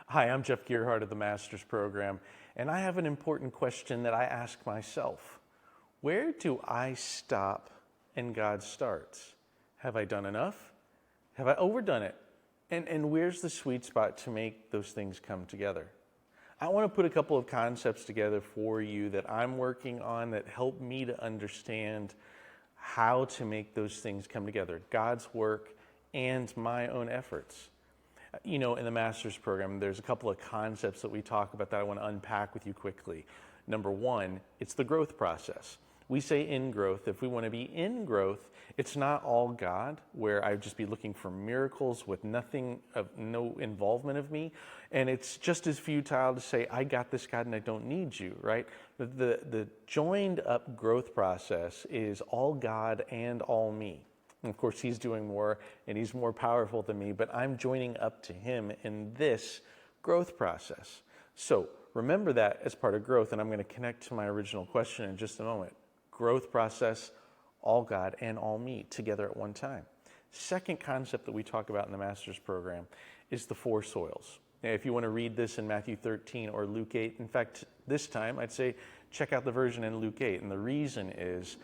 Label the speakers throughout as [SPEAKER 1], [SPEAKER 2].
[SPEAKER 1] Hi, I'm Jeff Gearhart of the Master's Program, and I have an important question that I ask myself. Where do I stop and God starts? Have I done enough? Have I overdone it? And where's the sweet spot to make those things come together? I want to put a couple of concepts together for you that I'm working on that help me to understand how to make those things come together, God's work and my own efforts. You know, in the Master's Program, there's a couple of concepts that we talk about that I want to unpack with you quickly. Number one, it's the growth process. We say in growth. If we want to be in growth, it's not all God, where I'd just be looking for miracles with no involvement of me. And it's just as futile to say, I got this, God, and I don't need you, right? The joined up growth process is all God and all me. And of course, he's doing more and he's more powerful than me, but I'm joining up to him in this growth process. So remember that as part of growth, and I'm going to connect to my original question in just a moment. Growth process, all God and all me together at one time. Second concept that we talk about in the Master's Program is the four soils. Now, if you want to read this in Matthew 13 or Luke 8, in fact, this time I'd say check out the version in Luke 8. And the reason is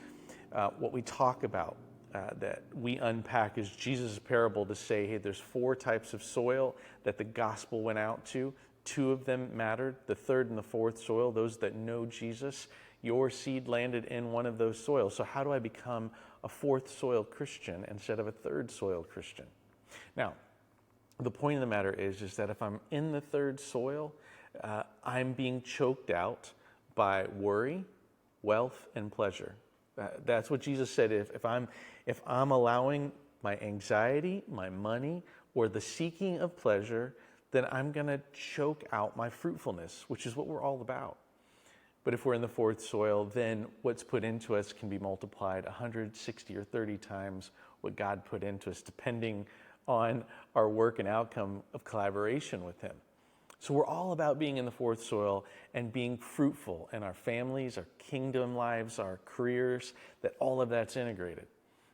[SPEAKER 1] what we talk about that we unpack is Jesus' parable to say, hey, there's four types of soil that the gospel went out to. Two of them mattered. The third and the fourth soil, those that know Jesus, your seed landed in one of those soils. So how do I become a fourth soil Christian instead of a third soil Christian? Now, the point of the matter is that if I'm in the third soil, I'm being choked out by worry, wealth, and pleasure. That's what Jesus said. If I'm allowing my anxiety, my money, or the seeking of pleasure, then I'm going to choke out my fruitfulness, which is what we're all about. But if we're in the fourth soil, then what's put into us can be multiplied 160 or 30 times what God put into us, depending on our work and outcome of collaboration with him. So we're all about being in the fourth soil and being fruitful in our families, our kingdom lives, our careers, that all of that's integrated.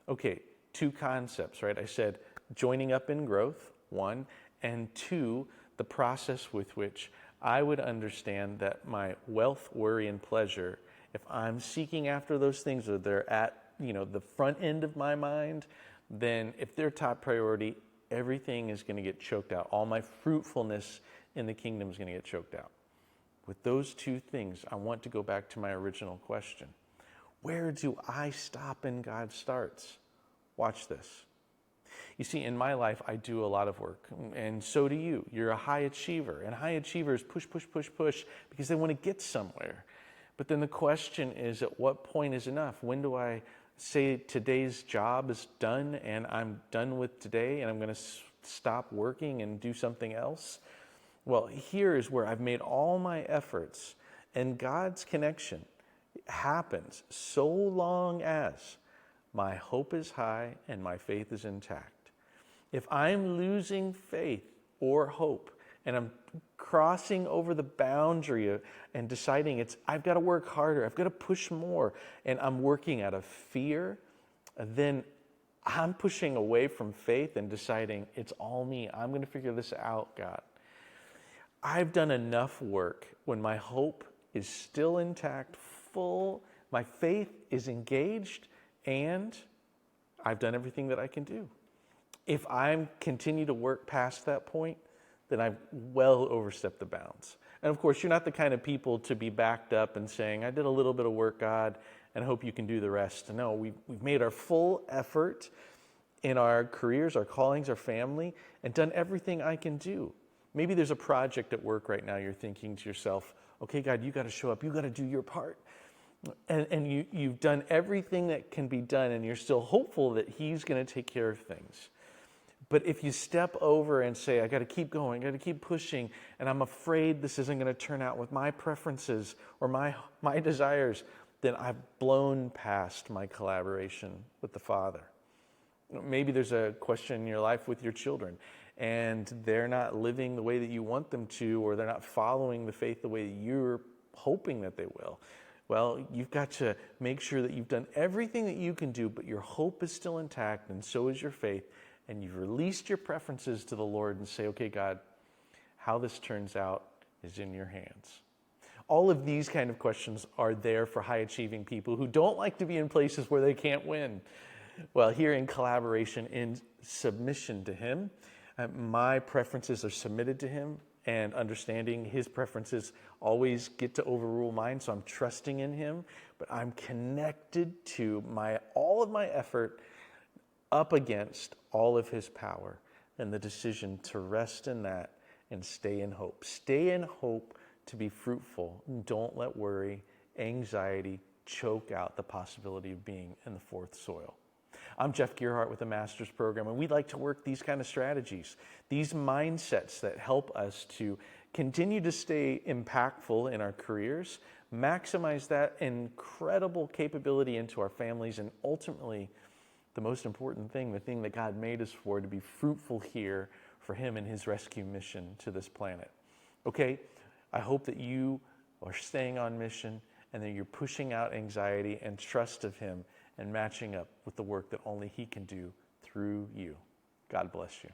[SPEAKER 1] Okay, two concepts, right? I said joining up in growth, one, and two, the process with which I would understand that my wealth, worry, and pleasure, if I'm seeking after those things or they're at, the front end of my mind, then if they're top priority, everything is going to get choked out. All my fruitfulness in the kingdom is going to get choked out. With those two things, I want to go back to my original question. Where do I stop and God starts? Watch this. You see, in my life, I do a lot of work, and so do you. You're a high achiever, and high achievers push because they want to get somewhere. But then the question is, at what point is enough? When do I say today's job is done and I'm done with today and I'm going to stop working and do something else? Well, here is where I've made all my efforts, and God's connection happens so long as my hope is high and my faith is intact. If I'm losing faith or hope and I'm crossing over the boundary and deciding I've got to work harder, I've got to push more, and I'm working out of fear, then I'm pushing away from faith and deciding it's all me. I'm going to figure this out, God. I've done enough work when my hope is still intact, full, my faith is engaged, and I've done everything that I can do. If I continue to work past that point, then I've well overstepped the bounds. And of course, you're not the kind of people to be backed up and saying, I did a little bit of work, God, and I hope you can do the rest. No, we've made our full effort in our careers, our callings, our family, and done everything I can do. Maybe there's a project at work right now you're thinking to yourself, okay, God, you got to show up. You got to do your part. And you've done everything that can be done, and you're still hopeful that he's going to take care of things. But if you step over and say, I got to keep going, I got to keep pushing, and I'm afraid this isn't going to turn out with my preferences or my desires, then I've blown past my collaboration with the Father. Maybe there's a question in your life with your children, and they're not living the way that you want them to, or they're not following the faith the way that you're hoping that they will. Well, you've got to make sure that you've done everything that you can do, but your hope is still intact, and so is your faith, and you've released your preferences to the Lord and say, okay, God, How this turns out is in your hands. All of these kind of questions are there for high-achieving people who don't like to be in places where they can't win. Well, here in collaboration, in submission to him, my preferences are submitted to him, and understanding his preferences always get to overrule mine, so I'm trusting in him, but I'm connected to all of my effort up against all of his power, and the decision to rest in that and stay in hope. Stay in hope to be fruitful. Don't let worry, anxiety choke out the possibility of being in the fourth soil. I'm Jeff Gearhart with the Master's Program, and we'd like to work these kind of strategies, these mindsets that help us to continue to stay impactful in our careers, maximize that incredible capability into our families, and ultimately, the most important thing, the thing that God made us for, to be fruitful here for him and his rescue mission to this planet. Okay, I hope that you are staying on mission and that you're pushing out anxiety and trust of him and matching up with the work that only he can do through you. God bless you.